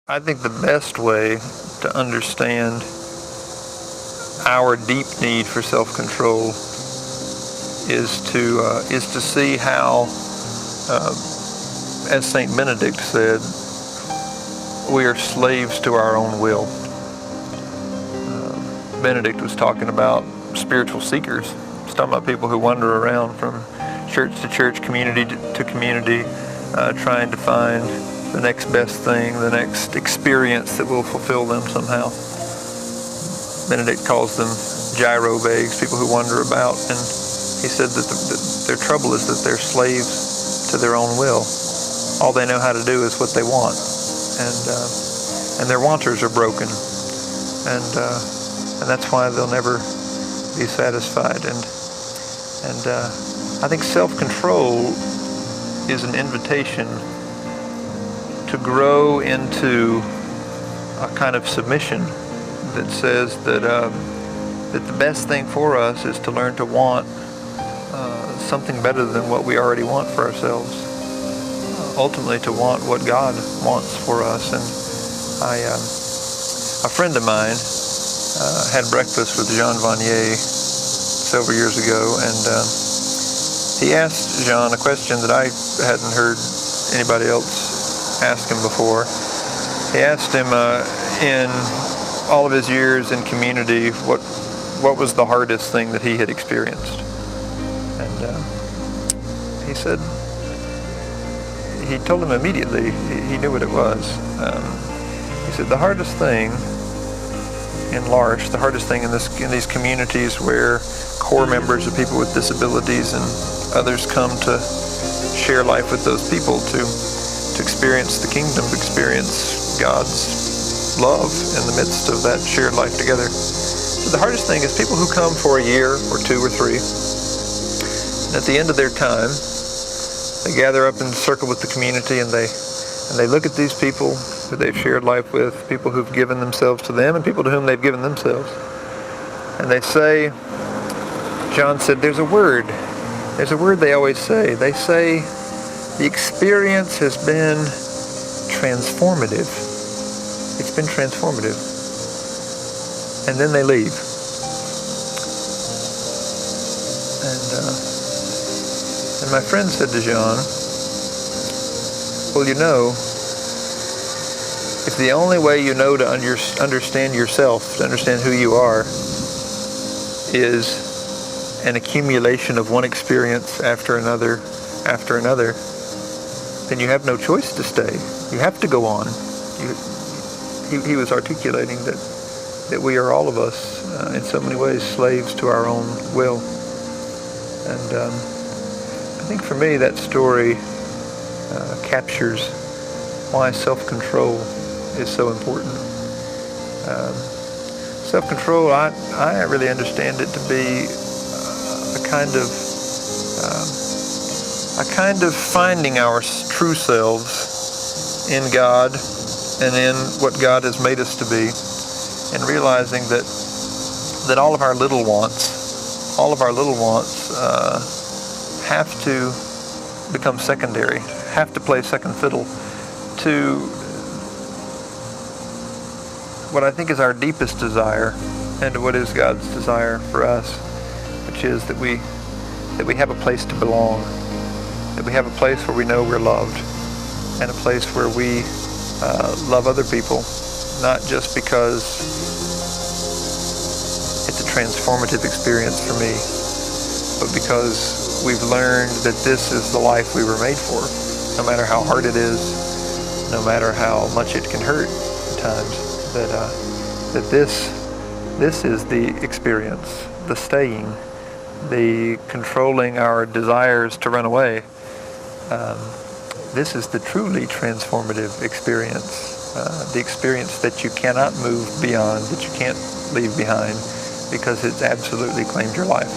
I think the best way to understand our deep need for self-control is to see how, as Saint Benedict said, we are slaves to our own will. Benedict was talking about spiritual seekers. He's talking about people who wander around from church to church, community to community, trying to find the next best thing, the next experience that will fulfill them somehow. Benedict calls them gyrovagues, people who wander about, and he said that their trouble is that they're slaves to their own will. All they know how to do is what they want, and their wanters are broken, and that's why they'll never be satisfied. And I think self-control is an invitation to grow into a kind of submission that says that the best thing for us is to learn to want something better than what we already want for ourselves. Ultimately, to want what God wants for us. And a friend of mine had breakfast with Jean Vanier several years ago, and he asked Jean a question that I hadn't heard anybody else ask him before. He asked him in all of his years in community what was the hardest thing that he had experienced. And he said, he told him immediately, he knew what it was. He said, the hardest thing in L'Arche, the hardest thing in these communities where core members are people with disabilities and others come to share life with those people, to experience the kingdom, to experience God's love in the midst of that shared life together. So the hardest thing is people who come for a year or two or three, and at the end of their time, they gather up in a circle with the community, and they look at these people who they've shared life with, people who've given themselves to them and people to whom they've given themselves. And they say, John said, there's a word they always say. They say, the experience has been transformative. It's been transformative. And then they leave. And my friend said to Jean, well, you know, if the only way you know to understand yourself, to understand who you are, is an accumulation of one experience after another, then you have no choice to stay. You have to go on. He was articulating that we are all of us, in so many ways, slaves to our own will. And I think for me that story captures why self-control is so important. Self-control, I really understand it to be a kind of finding our true selves in God and in what God has made us to be, and realizing that all of our little wants have to become secondary, have to play second fiddle to what I think is our deepest desire and to what is God's desire for us, which is that we have a place to belong, that we have a place where we know we're loved, and a place where we love other people, not just because it's a transformative experience for me, but because we've learned that this is the life we were made for, no matter how hard it is, no matter how much it can hurt at times, that this is the experience, the staying, the controlling our desires to run away. This is the truly transformative experience, the experience that you cannot move beyond, that you can't leave behind, because it's absolutely claimed your life.